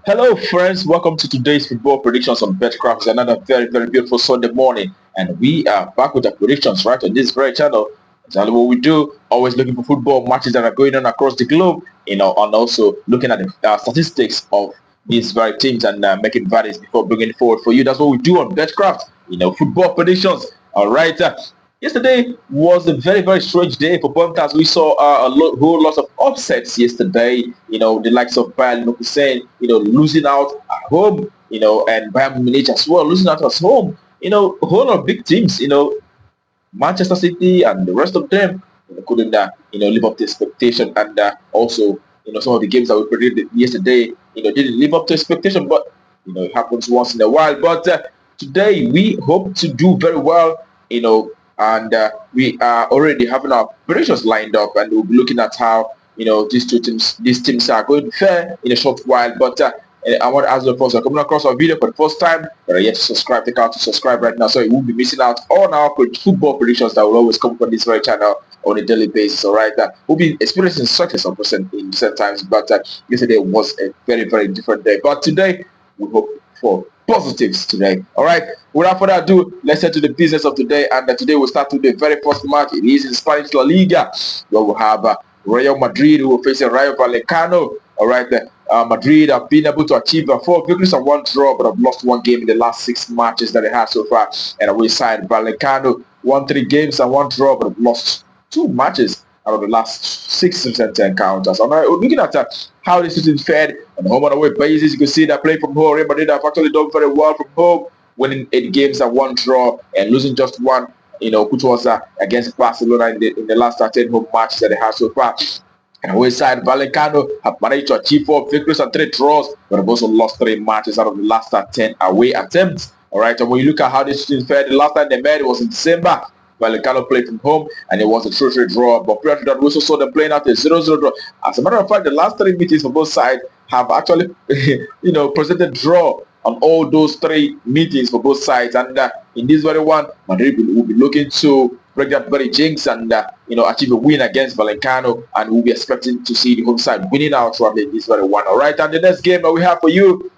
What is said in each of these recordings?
Hello, friends. Welcome to today's football predictions on BetCraft. It's another very beautiful Sunday morning, and we are back with the predictions right on this very channel. Exactly what we do. Always looking for football matches that are going on across the globe, and also looking at the statistics of these very teams and making values before bringing it forward for you. That's what we do on BetCraft. Football predictions. All right. Yesterday was a very strange day for punters. We saw whole lot of upsets yesterday. The likes of Bayern Leverkusen, losing out at home. And Bayern Munich as well losing out at home. A whole lot of big teams. Manchester City and the rest of them couldn't live up to expectation, and also some of the games that we predicted yesterday didn't live up to expectation, but it happens once in a while. But today we hope to do very well, and we are already having our predictions lined up, and we'll be looking at how these teams are going to fare in a short while. But I want to ask the folks who are coming across our video for the first time that are yet to subscribe, take out to subscribe right now so you won't be missing out on our football predictions that will always come from this very channel on a daily basis. All right, we'll be experiencing success on percent in certain times, but yesterday was a very different day. But today we hope for positives today. All right, without further ado, let's head to the business of today. And today we'll start with the very first match. It is in Spanish La Liga, where we'll have Real Madrid who will face Rayo Vallecano. All right, Madrid have been able to achieve 4 victories and 1 draw, but have lost 1 game in the last 6 matches that they have so far. And away side, Vallecano won 3 games and 1 draw, but have lost 2 matches out of the last 6 encounters. And we're looking at how this is fared on home and away basis. You can see that playing from home, Real Madrid have actually done very well from home, winning 8 games and 1 draw and losing just 1, which was against Barcelona in the last 10 home matches that they have so far. And away side, Vallecano have managed to achieve 4 victories and 3 draws, but have also lost 3 matches out of the last 10 away attempts. All right, and when you look at how this team fared, the last time they met was in December. Vallecano played from home, and it was a 3-3 draw. But prior to that, we also saw them playing out a 0-0 draw. As a matter of fact, the last 3 meetings for both sides have actually, presented draw on all those 3 meetings for both sides. And in this very one, Madrid will be looking to break that very jinx and achieve a win against Vallecano, and we'll be expecting to see the home side winning out in this very one. All right, and the next game that we have for you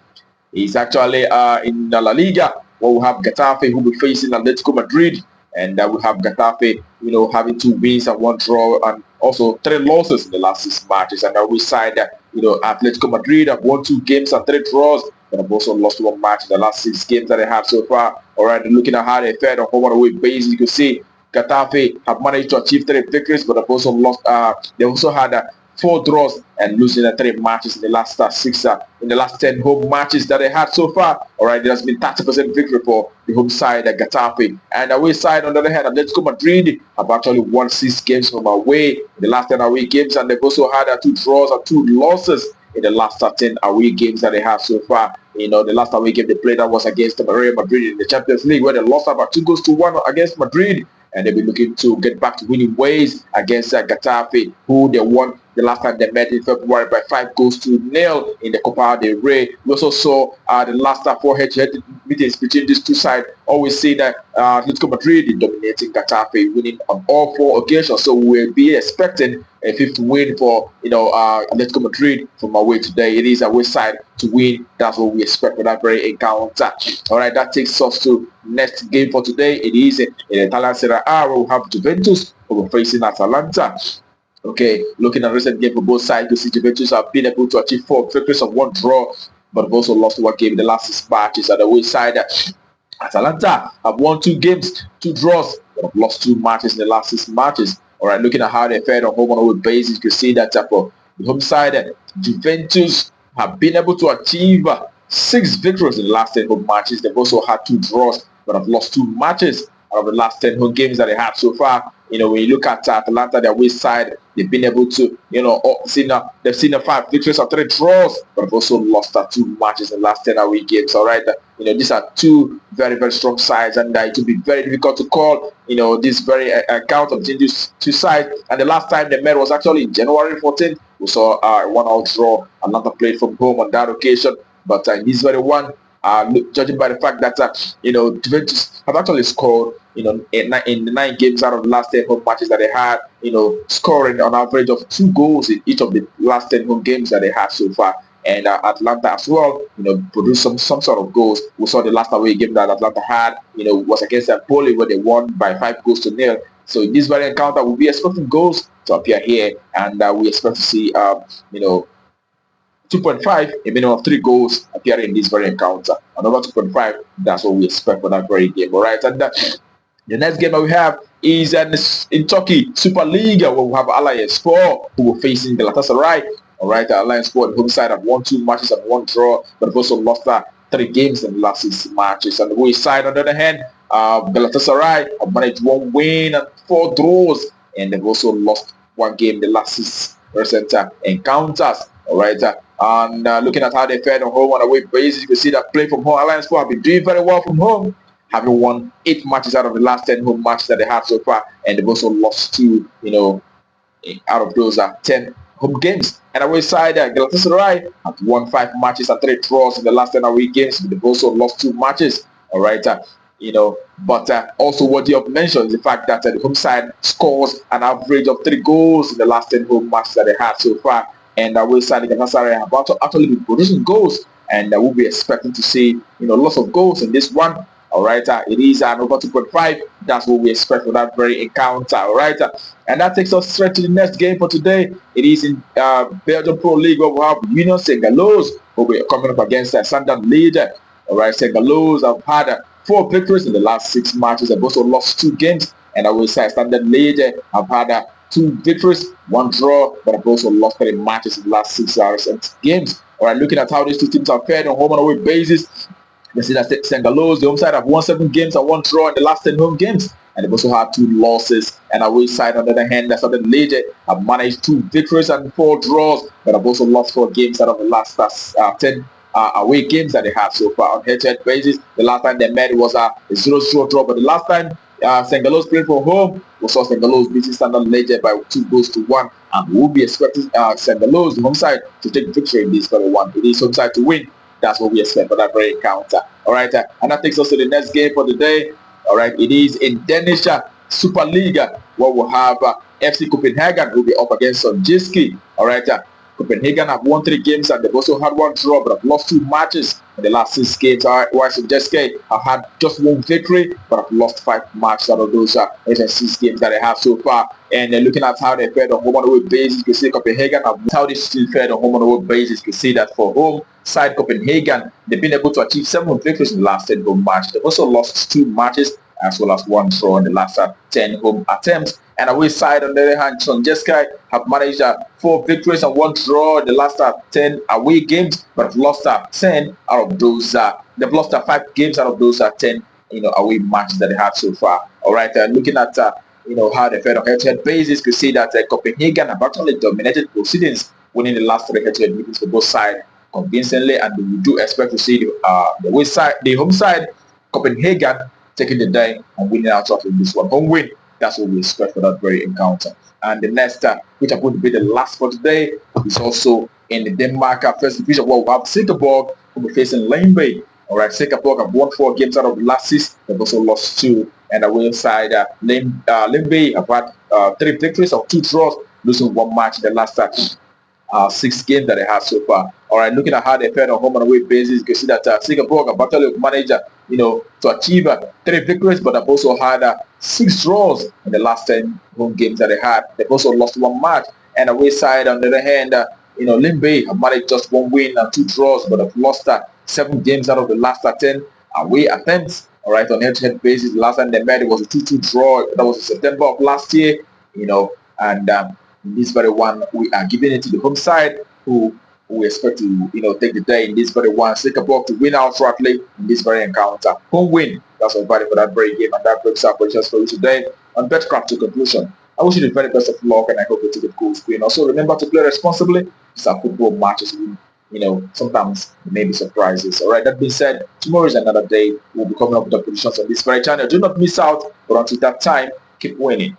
is actually in La Liga, where we have Getafe who will be facing Atletico Madrid, and we have Getafe, having 2 wins and 1 draw, and also 3 losses in the last 6 matches. And we side, Atletico Madrid have won 2 games and 3 draws, but have also lost 1 match in the last 6 games that they have so far. All right, looking at how they fared on home and away basis, you can see Getafe have managed to achieve 3 victories, but have also lost. They also had 4 draws and losing 3 matches in the last 10 home matches that they had so far. All right, there has been 30% victory for the home side at Getafe, and away side on the other hand, Atletico Madrid have actually won 6 games from away in the last 10 away games, and they've also had 2 draws and 2 losses in the last 10 away games that they have so far. The last away game they played that was against Real Madrid in the Champions League, where they lost about 2-1 against Madrid, and they'll be looking to get back to winning ways against Getafe, who they won the last time they met in February by 5-0 in the Copa del Rey. We also saw the last 4 head-to-head meetings between these 2 sides. Always say that Atletico Madrid is dominating Getafe, winning on all 4 occasions. So we'll be expecting a 5th win for Atletico Madrid from away today. It is away side to win. That's what we expect for that very encounter. All right, that takes us to next game for today. It is in Italian Serie A, where we have Juventus who are facing Atalanta. Okay, looking at recent game for both sides, you see Juventus have been able to achieve 4 victories and 1 draw, but have also lost 1 game in the last 6 matches. At the away side, Atalanta have won 2 games, 2 draws, but have lost 2 matches in the last 6 matches. All right, looking at how they fared on home and away basis, you can see that for the home side, Juventus have been able to achieve 6 victories in the last 10 home matches. They've also had 2 draws, but have lost 2 matches out of the last 10 home games that they have so far. When you look at Atalanta, their away side, they've been able to, they've seen 5 victories and 3 draws, but have also lost 2 matches in the last 10 away games. All right, these are 2 very strong sides, and it will be very difficult to call, this very account of these 2 sides. And the last time they met was actually in January 14th. We saw a 1-1 draw. Atlanta played from home on that occasion, but in this very one, judging by the fact that Juventus have actually scored in the 9 games out of the last 10 home matches that they had, scoring on average of 2 goals in each of the last 10 home games that they had so far. and Atlanta as well, produced some sort of goals. We saw the last away game that Atlanta had, was against Napoli, where they won by 5-0. So in this very encounter, we'll be expecting goals to appear here, and we expect to see, 2.5, a minimum of 3 goals appearing in this very encounter. And over 2.5, that's what we expect for that very game. All right, and the next game that we have is in Turkey, Super League, where we have Alanyaspor, who will facing Galatasaray. All right, Alanyaspor, the home side, have won 2 matches and 1 draw, but have also lost 3 games in the last 6 matches. And the away side, on the other hand, Galatasaray have managed 1 win and 4 draws, and they've also lost 1 game in the last 6 recent encounters. All right, and looking at how they fared on home and away basis, you can see that play from home, Alanyaspor have been doing very well from home, having won 8 matches out of the last 10 home matches that they have so far, and they've also lost 2, out of those 10 home games. And away side, Galatasaray have won 5 matches and 3 draws in the last 10 away games. They've also lost 2 matches. All right, but also worthy of mention is the fact that the home side scores an average of 3 goals in the last 10 home matches that they had so far. And away side, Galatasaray have actually been producing goals, and we'll be expecting to see, lots of goals in this one. All right, it is an over 2.5. That's what we expect for that very encounter. All right, and that takes us straight to the next game for today. It is in Belgian Pro League, where we have Union St-Gilloise, who will be coming up against Liege. All right, St-Gilloise have had 4 victories in the last 6 matches. They've also lost 2 games, and away side Liege have had 2 victories, 1 draw, but have also lost 3 matches in the last 6 games. All right, looking at how these 2 teams have fared on home and away basis, you see that St-Gilloise, the home side, have won 7 games and 1 draw in the last 10 home games, and they've also had 2 losses. And away side, on the other hand, Liege have managed 2 victories and 4 draws, but have also lost 4 games out of the last 10 away games that they have so far. On head-to-head basis, the last time they met was a 0-0 draw, but the last time St-Gilloise played for home, we saw St-Gilloise beating Liege by 2-1, and we'll be expecting St-Gilloise, the home side, to take victory in this very one. It is home side to win. That's what we expect for that very encounter. All right, and that takes us to the next game for the day. All right, it is in Danish Super League, where we'll have FC Copenhagen who will be up against Sonderjyske. All right, Copenhagen have won 3 games and they've also had 1 draw, but have lost 2 matches in the last 6 games. While Sonderjyske have had just 1 victory, but have lost 5 matches out of those 6 games that they have so far. And looking at how they fared on home and away basis, you can see Copenhagen have how they still fared on home and away basis. You can see that for home side Copenhagen, they've been able to achieve 7 victories in the last 10 home matches. They've also lost 2 matches as well as 1 draw in the last 10 home attempts. And away side, on the other hand, Sonderjyske have managed 4 victories and 1 draw in the last 10 away games, but have lost 10 out of those. They've lost 5 games out of those 10 away matches that they had so far. All right, looking at how they fared on head-to-head basis, you can see that Copenhagen have actually dominated proceedings, winning the last 3 head-to-head meetings for both sides convincingly, and we do expect to see the home side Copenhagen taking the day and winning out of this one. Home win. That's what we expect for that very encounter. And the next, which are going to be the last for today, is also in the Denmark First Division, where we have Silkeborg who will be facing Lyngby. All right, Silkeborg have won 4 games out of the last 6. They've also lost 2. And away side, Lyngby have had 3 victories or 2 draws, losing 1 match in the last 6 games that they have so far. All right, looking at how they fared on home and away basis, you can see that Silkeborg have actually managed to achieve 3 victories, but have also had 6 draws in the last 10 home games that they had. They've also lost 1 match. And away side, on the other hand, Lyngby have managed just 1 win and 2 draws, but have lost 7 games out of the last 10 away attempts. All right, on head-to-head basis, the last time they met, it was a 2-2 draw. That was in September of last year, and in this very one, we are giving it to the home side, who we expect to, take the day in this very one. Silkeborg to win outrightly in this very encounter. Home win. That's our value for that very game, and that brings our predictions for you today on BetCraft to conclusion. I wish you the very best of luck, and I hope you take a cool screen. Also, remember to play responsibly. These are football matches. Sometimes there may be surprises. All right, that being said, tomorrow is another day. We'll be coming up with the predictions on this very channel. Do not miss out, but until that time, keep winning.